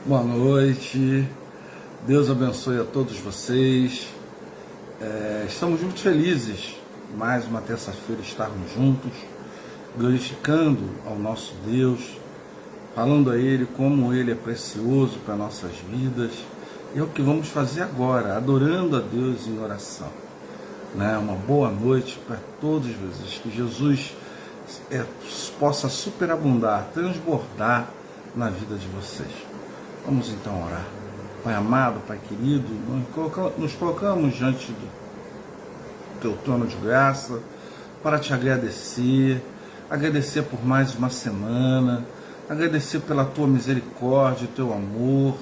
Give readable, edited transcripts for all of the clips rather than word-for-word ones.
Boa noite, Deus abençoe a todos vocês. Estamos muito felizes, mais uma terça-feira, estarmos juntos, glorificando ao nosso Deus, falando a Ele como Ele é precioso para nossas vidas. E é o que vamos fazer agora, adorando a Deus em oração. Uma boa noite para todos vocês, que Jesus possa superabundar, transbordar na vida de vocês. Vamos então orar. Pai amado, Pai querido, nos colocamos diante do Teu trono de graça para Te agradecer por mais uma semana, agradecer pela Tua misericórdia, Teu amor.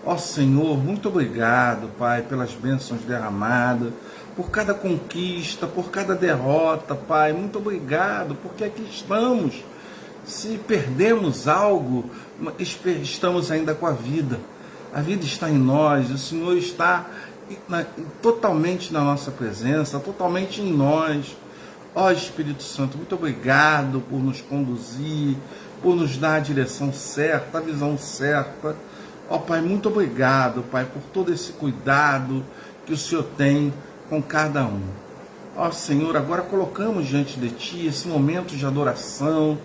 Ó Senhor, muito obrigado, Pai, pelas bênçãos derramadas, por cada conquista, por cada derrota, Pai. Muito obrigado, porque aqui estamos. Se perdemos algo, estamos ainda com a vida. A vida está em nós, o Senhor está totalmente na nossa presença, totalmente em nós. Ó Espírito Santo, muito obrigado por nos conduzir, por nos dar a direção certa, a visão certa. Ó Pai, muito obrigado, Pai, por todo esse cuidado que o Senhor tem com cada um. Ó Senhor, agora colocamos diante de Ti esse momento de adoração,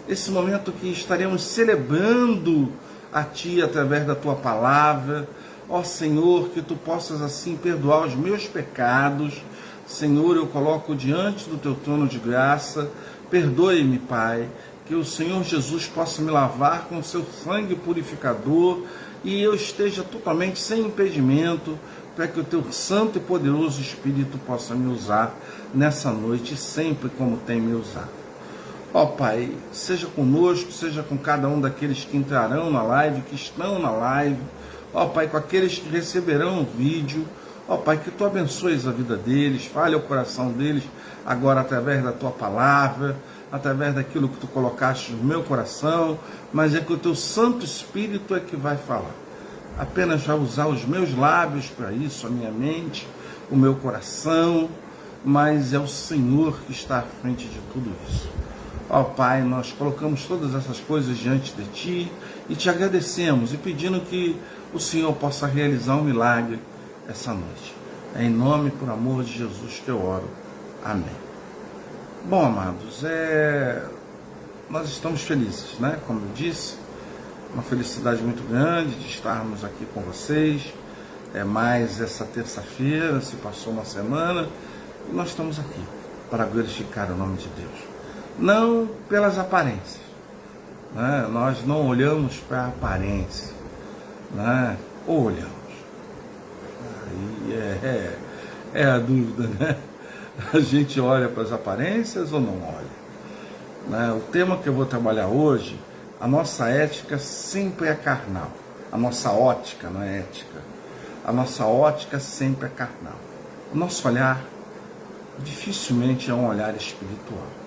esse momento que estaremos celebrando a Ti através da Tua palavra. Ó Senhor, que Tu possas assim perdoar os meus pecados. Senhor, eu coloco diante do Teu trono de graça. Perdoe-me, Pai, que o Senhor Jesus possa me lavar com o Seu sangue purificador e eu esteja totalmente sem impedimento, para que o Teu santo e poderoso Espírito possa me usar nessa noite, sempre como tem me usado. Ó Pai, seja conosco, seja com cada um daqueles que entrarão na live, que estão na live. Ó Pai, com aqueles que receberão o vídeo. Ó Pai, que Tu abençoes a vida deles, fale ao coração deles agora através da Tua palavra, através daquilo que Tu colocaste no meu coração, mas é que o Teu Santo Espírito é que vai falar. Apenas vai usar os meus lábios para isso, a minha mente, o meu coração, mas é o Senhor que está à frente de tudo isso. Ó Pai, nós colocamos todas essas coisas diante de Ti e Te agradecemos e pedindo que o Senhor possa realizar um milagre essa noite. É em nome e por amor de Jesus que eu oro. Amém. Bom, amados, nós estamos felizes, Como eu disse, uma felicidade muito grande de estarmos aqui com vocês. Mais essa terça-feira, se passou uma semana, e nós estamos aqui para glorificar o nome de Deus. Não pelas aparências, Nós não olhamos para a aparência, Ou olhamos. Aí é a dúvida, A gente olha para as aparências ou não olha? O tema que eu vou trabalhar hoje, a nossa ética sempre é carnal. A nossa ótica não é ética. A nossa ótica sempre é carnal. O nosso olhar dificilmente é um olhar espiritual.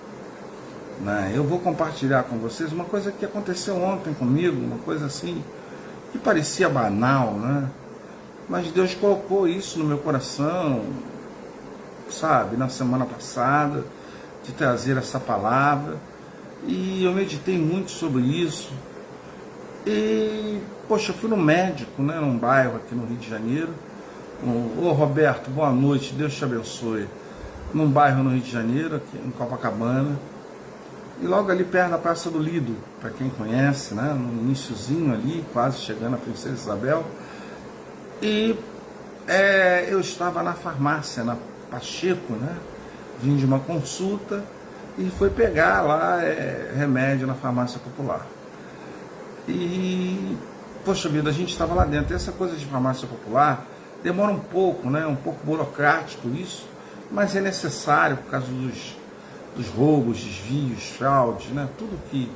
Eu vou compartilhar com vocês uma coisa que aconteceu ontem comigo, uma coisa assim, que parecia banal, Mas Deus colocou isso no meu coração, na semana passada, de trazer essa palavra, e eu meditei muito sobre isso, e, poxa, eu fui no médico, num bairro aqui no Rio de Janeiro. Ô Roberto, boa noite, Deus te abençoe. Num bairro no Rio de Janeiro, aqui em Copacabana, e logo ali perto da Praça do Lido, para quem conhece, no iniciozinho ali, quase chegando a Princesa Isabel. E eu estava na farmácia, na Pacheco, vim de uma consulta e fui pegar lá remédio na farmácia popular. E, poxa vida, a gente estava lá dentro. Essa coisa de farmácia popular demora um pouco, um pouco burocrático isso, mas é necessário por causa dos roubos, desvios, fraudes, tudo que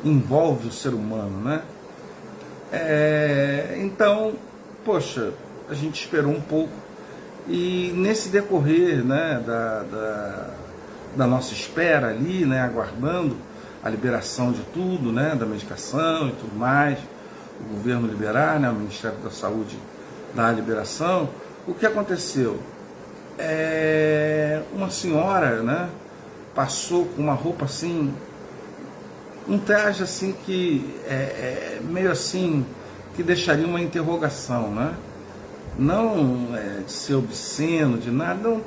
envolve o ser humano, Então, poxa, a gente esperou um pouco e nesse decorrer, da nossa espera ali, aguardando a liberação de tudo, da medicação e tudo mais, o governo liberar, o Ministério da Saúde dar a liberação, o que aconteceu? Uma senhora, passou com uma roupa assim, um traje assim que meio assim, que deixaria uma interrogação, né? Não de ser obsceno, de nada, não.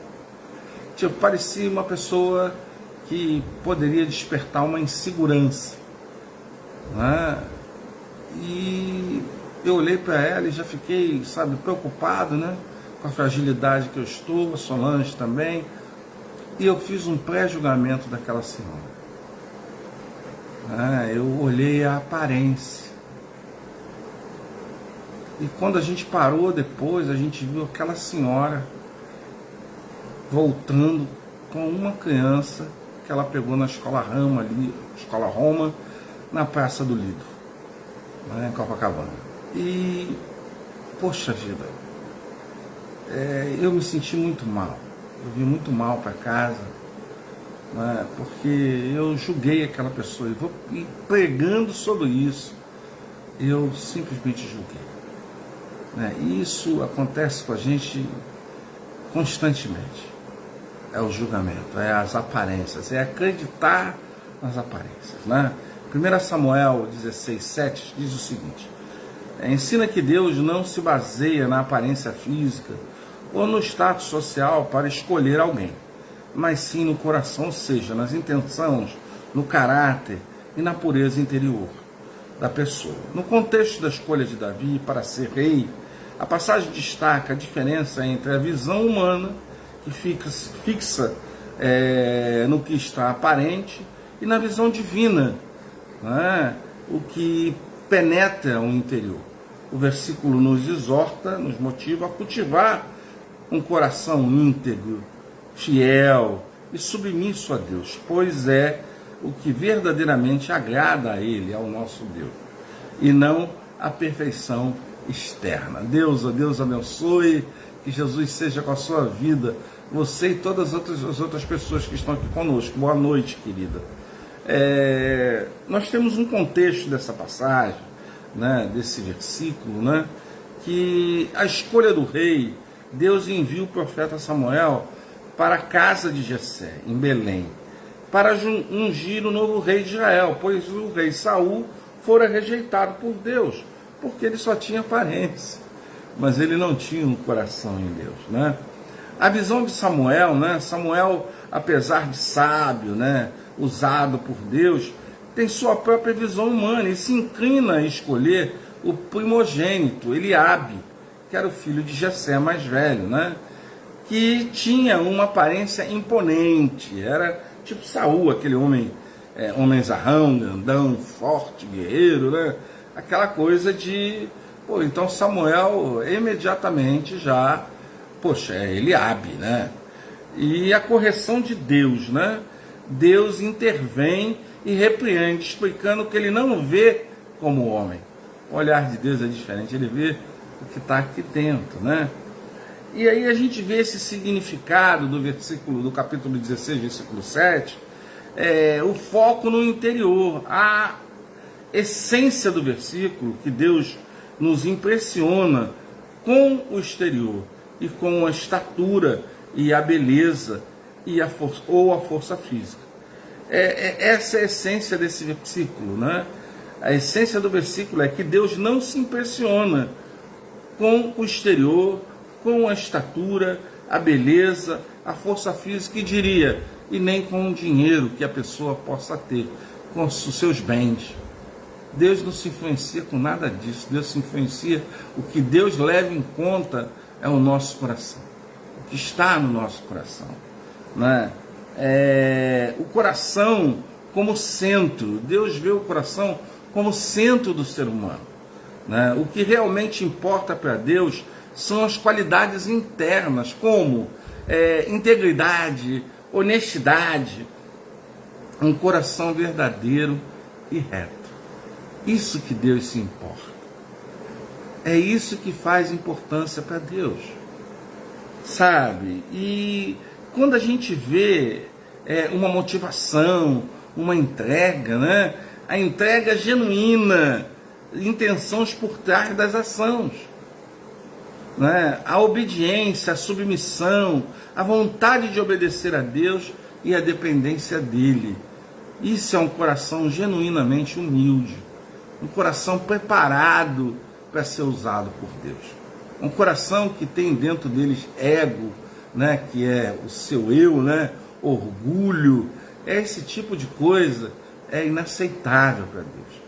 Tipo, parecia uma pessoa que poderia despertar uma insegurança, né? E eu olhei para ela e já fiquei, sabe, preocupado, né? Com a fragilidade que eu estou, a Solange também. E eu fiz um pré-julgamento daquela senhora. Eu olhei a aparência. E quando a gente parou depois, a gente viu aquela senhora voltando com uma criança que ela pegou na escola Roma, ali, escola Roma, na Praça do Lido, em Copacabana. E, poxa vida, eu me senti muito mal. Eu vim muito mal para casa, né, porque eu julguei aquela pessoa. E pregando sobre isso, eu simplesmente julguei. Isso acontece com a gente constantemente. É o julgamento, é as aparências, é acreditar nas aparências, né? 1 Samuel 16:7 diz o seguinte: ensina que Deus não se baseia na aparência física ou no status social para escolher alguém, mas sim no coração, ou seja, nas intenções, no caráter e na pureza interior da pessoa. No contexto da escolha de Davi para ser rei, a passagem destaca a diferença entre a visão humana, que fixa no que está aparente, e na visão divina, né, o que penetra o interior. O versículo nos exorta, nos motiva a cultivar um coração íntegro, fiel e submisso a Deus, pois é o que verdadeiramente agrada a Ele, ao nosso Deus, e não a perfeição externa. Deus abençoe, que Jesus seja com a sua vida, você e todas as outras pessoas que estão aqui conosco. Boa noite, querida. Nós temos um contexto dessa passagem, né, desse versículo, né, que a escolha do rei, Deus envia o profeta Samuel para a casa de Jessé, em Belém, para ungir o novo rei de Israel, pois o rei Saul fora rejeitado por Deus, porque ele só tinha aparência, mas ele não tinha um coração em Deus, né? A visão de Samuel, né? Samuel, apesar de sábio, né, usado por Deus, tem sua própria visão humana e se inclina a escolher o primogênito, Eliabe, que era o filho de Jessé mais velho, né? Que tinha uma aparência imponente, era tipo Saul, aquele homenzarrão, grandão, forte, guerreiro, né? Aquela coisa de, então Samuel imediatamente já, é Eliabe, né? E a correção de Deus, né? Deus intervém e repreende, explicando que ele não vê como homem. O olhar de Deus é diferente, ele vê o que está aqui dentro, né? E aí a gente vê esse significado do capítulo 16, versículo 7, o foco no interior, a essência do versículo, que Deus nos impressiona com o exterior e com a estatura e a beleza e a força física. Essa é a essência desse versículo, né? A essência do versículo é que Deus não se impressiona com o exterior, com a estatura, a beleza, a força física, e nem com o dinheiro que a pessoa possa ter, com os seus bens. Deus não se influencia com nada disso. Deus se influencia, o que Deus leva em conta é o nosso coração, o que está no nosso coração, né? O coração como centro. Deus vê o coração como centro do ser humano, né? O que realmente importa para Deus são as qualidades internas, como integridade, honestidade, um coração verdadeiro e reto. Isso que Deus se importa. É isso que faz importância para Deus, sabe? E quando a gente vê uma motivação, uma entrega, né? A entrega genuína, intenções por trás das ações, né? A obediência, a submissão, a vontade de obedecer a Deus e a dependência dele. Isso é um coração genuinamente humilde, um coração preparado para ser usado por Deus. Um coração que tem dentro deles ego, né, que é o seu eu, né, orgulho, esse tipo de coisa é inaceitável para Deus.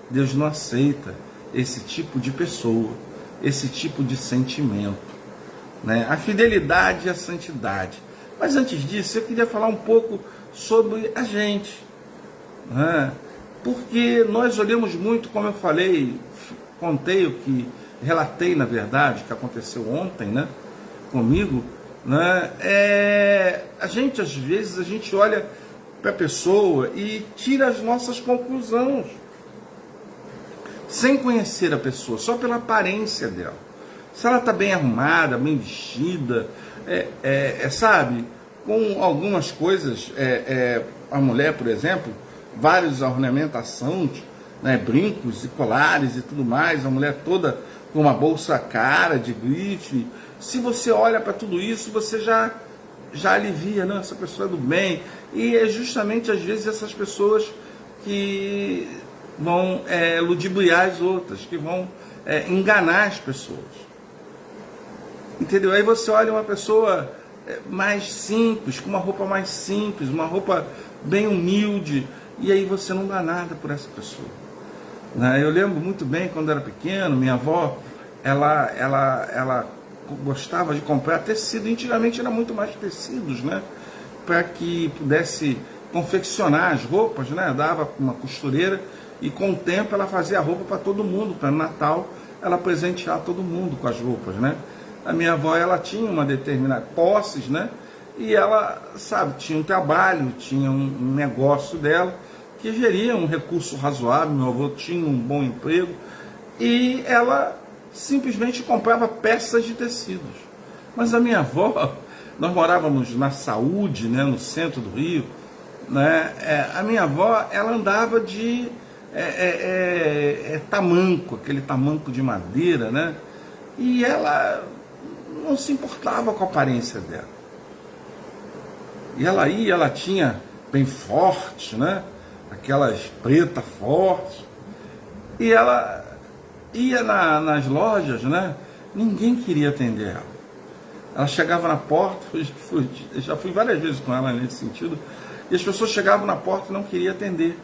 Deus não aceita esse tipo de pessoa, esse tipo de sentimento, né? A fidelidade e a santidade. Mas antes disso, eu queria falar um pouco sobre a gente, né? Porque nós olhamos muito, como eu falei, contei o que, relatei na verdade, que aconteceu ontem, né, comigo, né? A gente, às vezes, a gente olha para a pessoa e tira as nossas conclusões, sem conhecer a pessoa, só pela aparência dela. Se ela está bem arrumada, bem vestida, sabe, com algumas coisas, a mulher, por exemplo, várias ornamentações, né, brincos e colares e tudo mais, a mulher toda com uma bolsa cara, de grife. Se você olha para tudo isso, você já alivia, não, essa pessoa é do bem. E é justamente, às vezes, essas pessoas que vão ludibriar as outras, que vão enganar as pessoas. Entendeu? Aí você olha uma pessoa mais simples, com uma roupa mais simples, uma roupa bem humilde, e aí você não dá nada por essa pessoa. Eu lembro muito bem, quando eu era pequeno, minha avó, ela gostava de comprar tecido. Antigamente era muito mais tecidos, né, para que pudesse confeccionar as roupas, né, dava uma costureira, e com o tempo ela fazia roupa para todo mundo, para Natal ela presentear todo mundo com as roupas, né. A minha avó, ela tinha uma determinada posses, né, e ela, sabe, tinha um trabalho, tinha um negócio dela, que geria um recurso razoável. Meu avô tinha um bom emprego, e ela simplesmente comprava peças de tecidos. Mas a minha avó, nós morávamos na Saúde, né, no centro do Rio, né, a minha avó, ela andava de tamanco, aquele tamanco de madeira, né, e ela não se importava com a aparência dela. E ela tinha bem forte, né, aquelas pretas fortes, e ela ia nas lojas, né, ninguém queria atender ela. Ela chegava na porta, eu já fui várias vezes com ela nesse sentido, e as pessoas chegavam na porta e não queriam atender.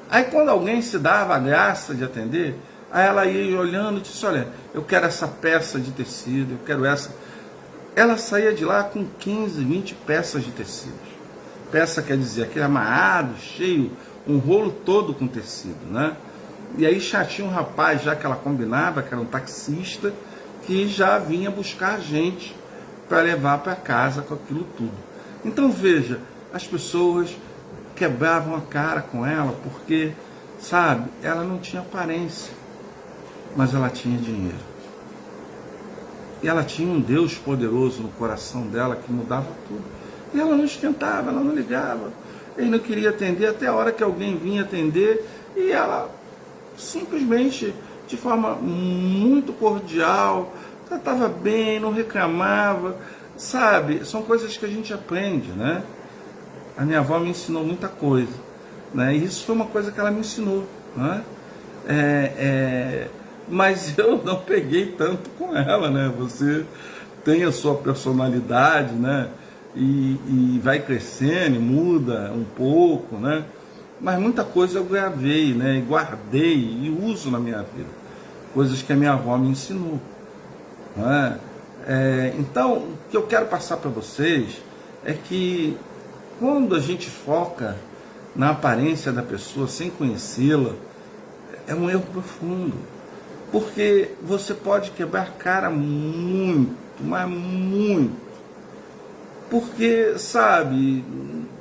Aí quando alguém se dava a graça de atender, aí ela ia olhando e disse, olha, eu quero essa peça de tecido, eu quero essa. Ela saía de lá com 15, 20 peças de tecidos. Peça quer dizer aquele amarrado, cheio, um rolo todo com tecido, né? E aí já tinha um rapaz, já que ela combinava, que era um taxista, que já vinha buscar a gente para levar para casa com aquilo tudo. Então veja, as pessoas quebravam a cara com ela porque, sabe, ela não tinha aparência, mas ela tinha dinheiro. E ela tinha um Deus poderoso no coração dela que mudava tudo. E ela não esquentava, ela não ligava, ele não queria atender, até a hora que alguém vinha atender, e ela simplesmente, de forma muito cordial, tratava bem, não reclamava, sabe? São coisas que a gente aprende, né? A minha avó me ensinou muita coisa, né? E isso foi uma coisa que ela me ensinou, né? Mas eu não peguei tanto com ela, né? Você tem a sua personalidade, né? E vai crescendo e muda um pouco, né? Mas muita coisa eu gravei, né? E guardei e uso na minha vida. Coisas que a minha avó me ensinou, né? Então, o que eu quero passar para vocês é que quando a gente foca na aparência da pessoa sem conhecê-la, é um erro profundo. Porque você pode quebrar cara muito, mas muito. Porque, sabe,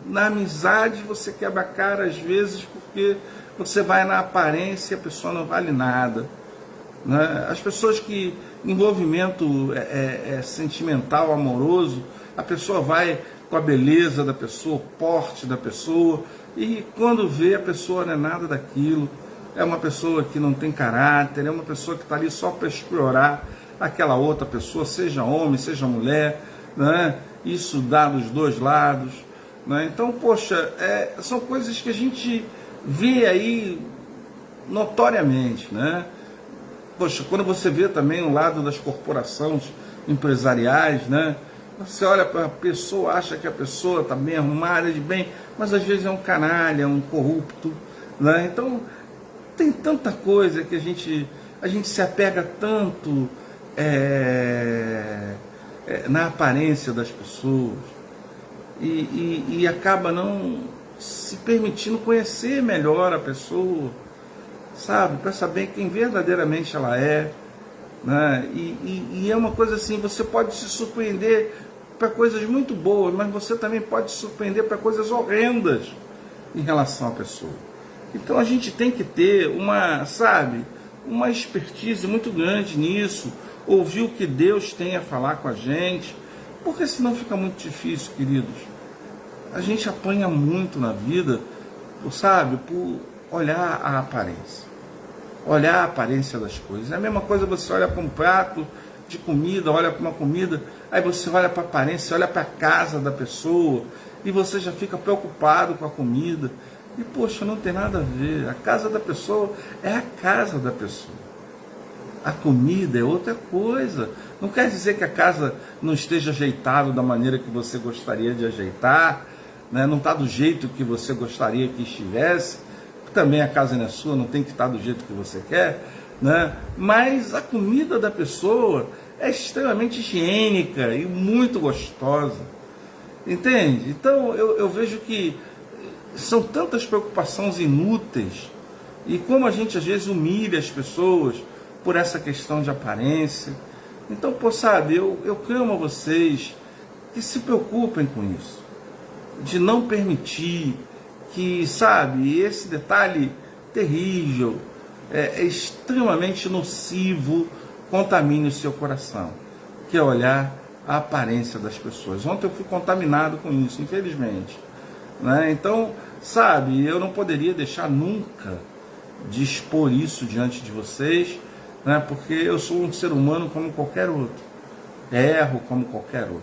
na amizade você quebra cara às vezes porque você vai na aparência e a pessoa não vale nada, né? As pessoas que envolvimento sentimental, amoroso, a pessoa vai com a beleza da pessoa, o porte da pessoa, e quando vê, a pessoa não é nada daquilo, é uma pessoa que não tem caráter, é uma pessoa que está ali só para explorar aquela outra pessoa, seja homem, seja mulher, né? Isso dá dos dois lados, né? Então, poxa, são coisas que a gente vê aí notoriamente, né? poxa, quando você vê também o lado das corporações empresariais, né? Você olha para a pessoa, acha que a pessoa está bem arrumada, de bem, mas às vezes é um canalha, um corrupto, né? Então, tem tanta coisa que a gente se apega tanto na aparência das pessoas e acaba não se permitindo conhecer melhor a pessoa, sabe? Para saber quem verdadeiramente ela é, né? E é uma coisa assim, você pode se surpreender para coisas muito boas, mas você também pode se surpreender para coisas horrendas em relação à pessoa. Então a gente tem que ter uma expertise muito grande nisso, ouvir o que Deus tem a falar com a gente, porque senão fica muito difícil, queridos. A gente apanha muito na vida, sabe, por olhar a aparência. Olhar a aparência das coisas. É a mesma coisa você olha para um prato de comida, olha para uma comida, aí você olha para a aparência, olha para a casa da pessoa, e você já fica preocupado com a comida. E, poxa, não tem nada a ver. A casa da pessoa é a casa da pessoa. A comida é outra coisa. Não quer dizer que a casa não esteja ajeitada da maneira que você gostaria de ajeitar, né? Não está do jeito que você gostaria que estivesse. Também a casa não é sua, não tem que estar do jeito que você quer, né? Mas a comida da pessoa é extremamente higiênica e muito gostosa. Entende? Então eu vejo que são tantas preocupações inúteis, e como a gente às vezes humilha as pessoas por essa questão de aparência. Então, pô, sabe, eu clamo a vocês que se preocupem com isso, de não permitir que, sabe, esse detalhe terrível, é extremamente nocivo, contamine o seu coração, que é olhar a aparência das pessoas. Ontem eu fui contaminado com isso, infelizmente, né? Então, sabe, eu não poderia deixar nunca de expor isso diante de vocês, né? Porque eu sou um ser humano como qualquer outro, erro como qualquer outro,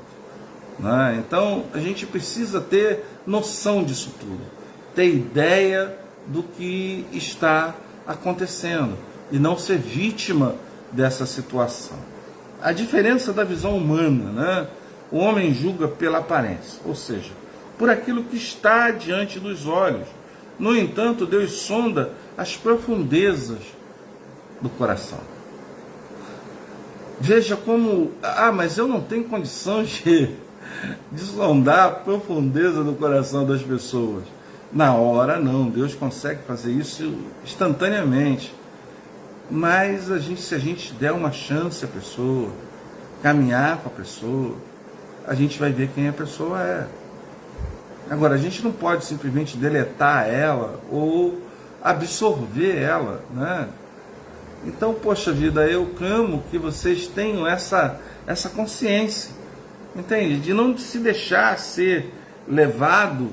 né? Então a gente precisa ter noção disso tudo, ter ideia do que está acontecendo e não ser vítima dessa situação. A diferença da visão humana, né? O homem julga pela aparência, ou seja, por aquilo que está diante dos olhos. No entanto, Deus sonda as profundezas do coração. Veja como, mas eu não tenho condição de sondar a profundeza do coração das pessoas. Na hora não, Deus consegue fazer isso instantaneamente. Mas se a gente der uma chance à pessoa, caminhar com a pessoa, a gente vai ver quem a pessoa é. Agora, a gente não pode simplesmente deletar ela ou absorver ela, né? Então, poxa vida, eu clamo que vocês tenham essa consciência, entende? De não se deixar ser levado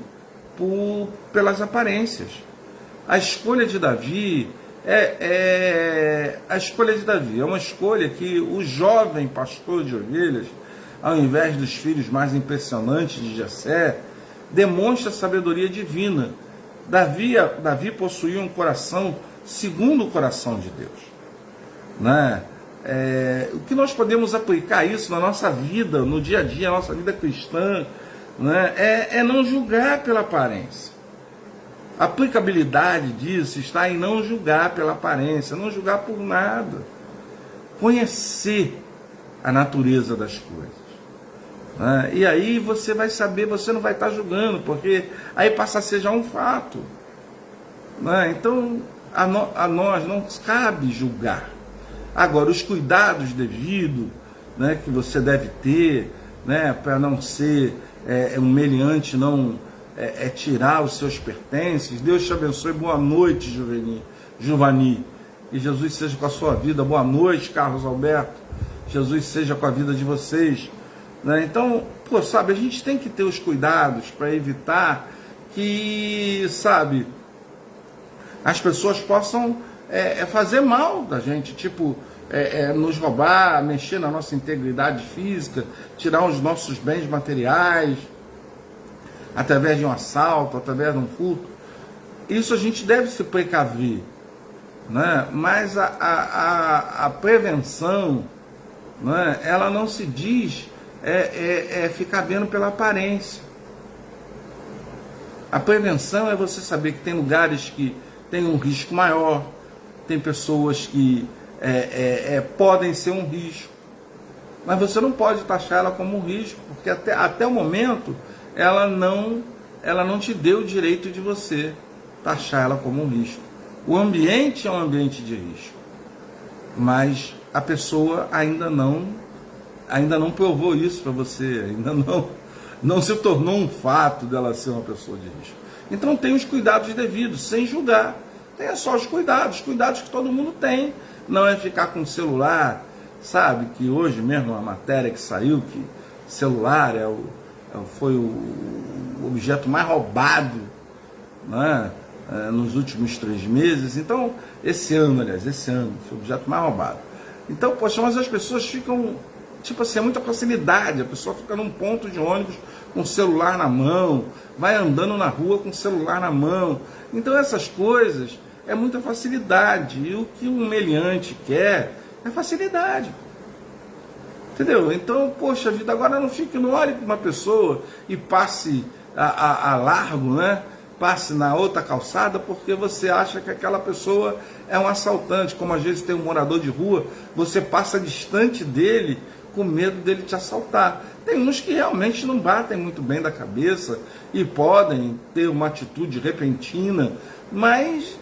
pelas aparências. A escolha de Davi é uma escolha que o jovem pastor de ovelhas, ao invés dos filhos mais impressionantes de Jessé, demonstra a sabedoria divina. Davi possuía um coração segundo o coração de Deus, né? O que nós podemos aplicar isso na nossa vida, no dia a dia, na nossa vida cristã, né? É não julgar pela aparência. A aplicabilidade disso está em não julgar pela aparência, não julgar por nada. Conhecer a natureza das coisas. E aí você vai saber, você não vai estar julgando, porque aí passa a ser já um fato. Então, a nós não cabe julgar. Agora, os cuidados devidos, né, que você deve ter, né, para não ser um meliante, não tirar os seus pertences. Deus te abençoe. Boa noite, Giovanni. Que Jesus seja com a sua vida. Boa noite, Carlos Alberto. Jesus seja com a vida de vocês. Então, sabe, a gente tem que ter os cuidados para evitar que, sabe, as pessoas possam fazer mal da gente, tipo, nos roubar, mexer na nossa integridade física, tirar os nossos bens materiais, através de um assalto, através de um furto. Isso a gente deve se precaver, né? Mas a prevenção, né? Ela não se diz ficar vendo pela aparência. A prevenção é você saber que tem lugares que tem um risco maior, tem pessoas que podem ser um risco, mas você não pode taxar ela como um risco, porque até o momento ela não te deu o direito de você taxar ela como um risco. O ambiente é um ambiente de risco, mas a pessoa ainda não provou isso para você, ainda não se tornou um fato dela ser uma pessoa de risco. Então tem os cuidados devidos, sem julgar. Tenha só os cuidados que todo mundo tem. Não é ficar com o celular, sabe? Que hoje mesmo a matéria que saiu, que celular foi o objeto mais roubado, né? Nos últimos 3 meses. Então, esse ano foi o objeto mais roubado. Então, poxa, mas as pessoas ficam, tipo assim, é muita facilidade. A pessoa fica num ponto de ônibus com o celular na mão, vai andando na rua com o celular na mão. Então essas coisas é muita facilidade. E o que um meliante quer é facilidade. Entendeu? Então, poxa vida, agora não olhe para uma pessoa e passe a largo, né? Passe na outra calçada porque você acha que aquela pessoa é um assaltante. Como às vezes tem um morador de rua, você passa distante dele com medo dele te assaltar. Tem uns que realmente não batem muito bem da cabeça e podem ter uma atitude repentina, mas,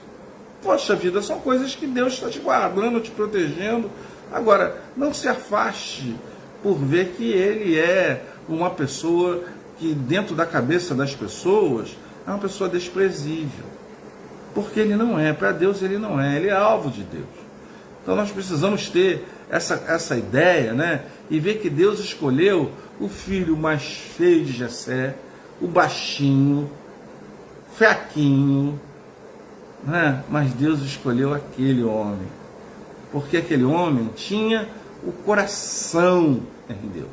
poxa vida, são coisas que Deus está te guardando, te protegendo. Agora, não se afaste por ver que ele é uma pessoa que dentro da cabeça das pessoas é uma pessoa desprezível. Porque ele não é, para Deus ele não é, ele é alvo de Deus. Então nós precisamos ter essa ideia, né? E ver que Deus escolheu o filho mais feio de Jessé, o baixinho, fraquinho, né? Mas Deus escolheu aquele homem, porque aquele homem tinha o coração em Deus.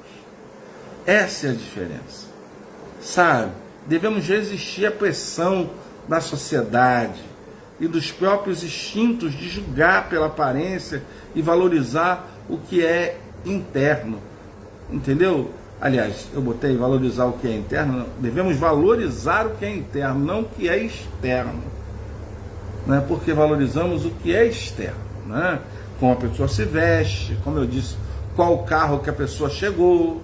Essa é a diferença, sabe? Devemos resistir à pressão da sociedade e dos próprios instintos de julgar pela aparência e valorizar o que é interno, entendeu? Aliás, eu botei valorizar o que é interno. Não. Devemos valorizar o que é interno, não o que é externo, né? Porque valorizamos o que é externo, né? Como a pessoa se veste, como eu disse, qual carro que a pessoa chegou,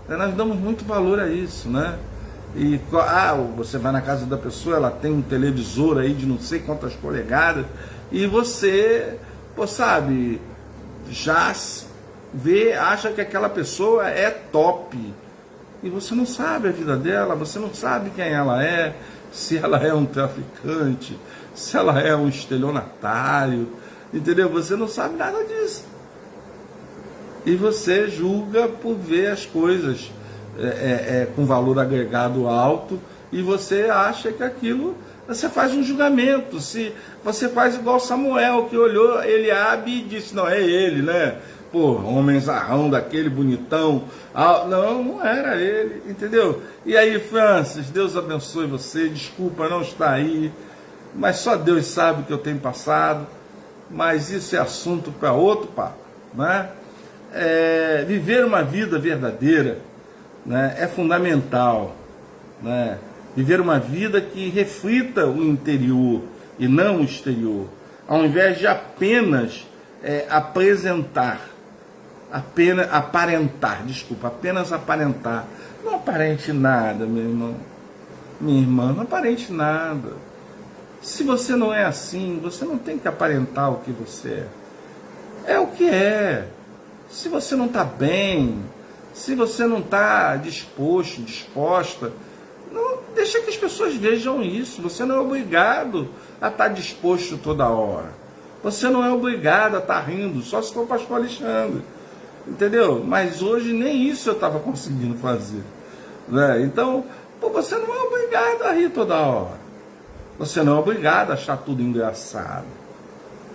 né? Nós damos muito valor a isso, né? E você vai na casa da pessoa, ela tem um televisor aí de não sei quantas polegadas, e você, sabe, já acha que aquela pessoa é top, e você não sabe a vida dela, você não sabe quem ela é, se ela é um traficante, se ela é um estelionatário, entendeu? Você não sabe nada disso, e você julga por ver as coisas com valor agregado alto, e você acha que aquilo, você faz um julgamento. Se você faz igual Samuel, que olhou Eliabe e disse, não, é ele, né? Pô, homenzarrão daquele, bonitão. Não era ele, entendeu? E aí, Francis, Deus abençoe você, desculpa não estar aí, mas só Deus sabe o que eu tenho passado, mas isso é assunto para outro papo, né? Viver uma vida verdadeira, né, é fundamental, né? Viver uma vida que reflita o interior e não o exterior, ao invés de apenas apenas aparentar. Não aparente nada, meu irmão, minha irmã, não aparente nada. Se você não é assim, você não tem que aparentar o que você é. É o que é. Se você não está bem, se você não está disposta, não deixa que as pessoas vejam isso. Você não é obrigado a estar disposto toda hora. Você não é obrigado a estar rindo, só se for o pastor Alexandre. Entendeu? Mas hoje nem isso eu estava conseguindo fazer, né? Então, você não é obrigado a rir toda hora. Você não é obrigado a achar tudo engraçado.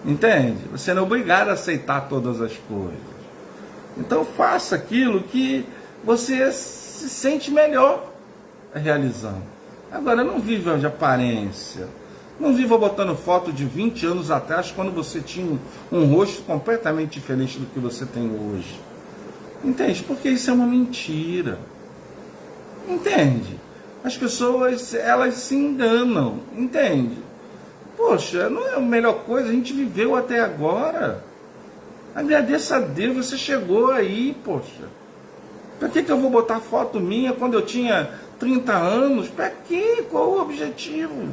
Entende? Você não é obrigado a aceitar todas as coisas. Então faça aquilo que você se sente melhor realizando. Agora, não viva de aparência, Não viva botando foto de 20 anos atrás, quando você tinha um rosto completamente diferente do que você tem hoje. Entende? Porque isso é uma mentira. Entende? As pessoas, elas se enganam. Entende? Poxa, não é a melhor coisa? A gente viveu até agora. Agradeça a Deus, você chegou aí, poxa. Para que eu vou botar foto minha quando eu tinha 30 anos? Para quê? Qual o objetivo?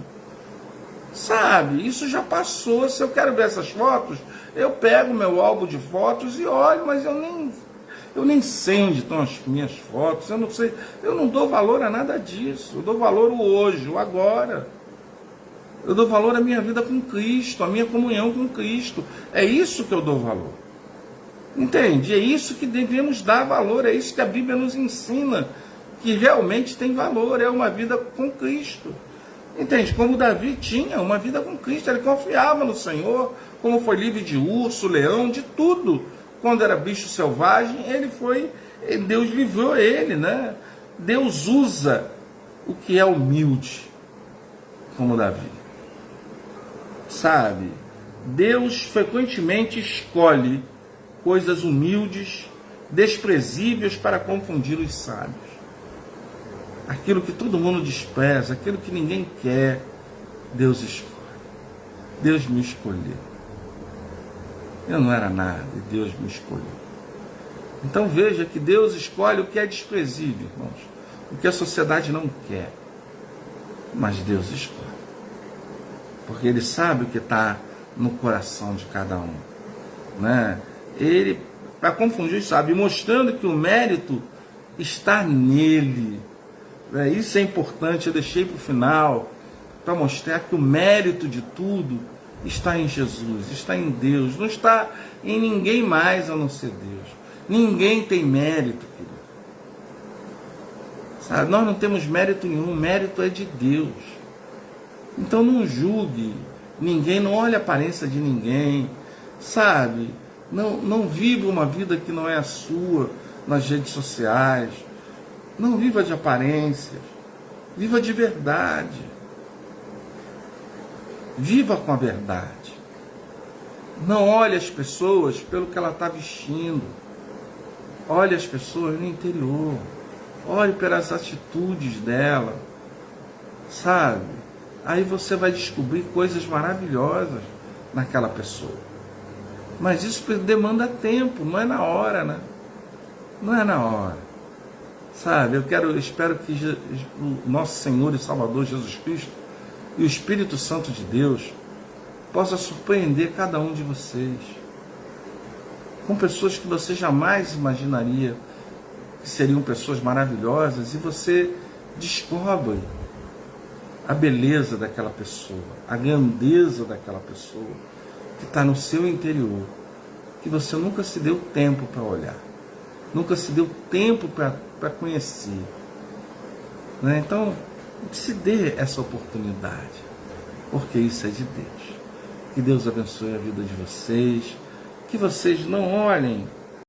Sabe, isso já passou. Se eu quero ver essas fotos, eu pego meu álbum de fotos e olho, mas eu nem sei onde estão as minhas fotos, eu não sei, eu não dou valor a nada disso. Eu dou valor ao hoje, o agora. Eu dou valor à minha vida com Cristo, à minha comunhão com Cristo. É isso que eu dou valor. Entende? É isso que devemos dar valor, é isso que a Bíblia nos ensina, que realmente tem valor, é uma vida com Cristo. Entende? Como Davi tinha uma vida com Cristo, ele confiava no Senhor, como foi livre de urso, leão, de tudo. Quando era bicho selvagem, Deus livrou ele, né? Deus usa o que é humilde, como Davi. Sabe? Deus frequentemente escolhe coisas humildes, desprezíveis para confundir os sábios. Aquilo que todo mundo despreza, aquilo que ninguém quer, Deus escolhe. Deus me escolheu. Eu não era nada e Deus me escolheu. Então veja que Deus escolhe o que é desprezível, irmãos. O que a sociedade não quer. Mas Deus escolhe. Porque Ele sabe o que está no coração de cada um. Né? Ele, para confundir, sabe, mostrando que o mérito está nele. Isso é importante, eu deixei para o final, para mostrar que o mérito de tudo está em Jesus, está em Deus, não está em ninguém mais a não ser Deus. Ninguém tem mérito, querido. Sabe? Nós não temos mérito nenhum, mérito é de Deus. Então não julgue ninguém, não olhe a aparência de ninguém, sabe? Não viva uma vida que não é a sua nas redes sociais. Não viva de aparências, viva de verdade. Viva com a verdade. Não olhe as pessoas pelo que ela está vestindo. Olhe as pessoas no interior. Olhe pelas atitudes dela. Sabe? Aí você vai descobrir coisas maravilhosas naquela pessoa. Mas isso demanda tempo, não é na hora, né? Não é na hora. Sabe, eu espero que o nosso Senhor e Salvador Jesus Cristo e o Espírito Santo de Deus possa surpreender cada um de vocês com pessoas que você jamais imaginaria que seriam pessoas maravilhosas, e você descobre a beleza daquela pessoa, a grandeza daquela pessoa que está no seu interior, que você nunca se deu tempo para olhar, nunca se deu tempo para conhecer. Né? Então, se dê essa oportunidade, porque isso é de Deus. Que Deus abençoe a vida de vocês, que vocês não olhem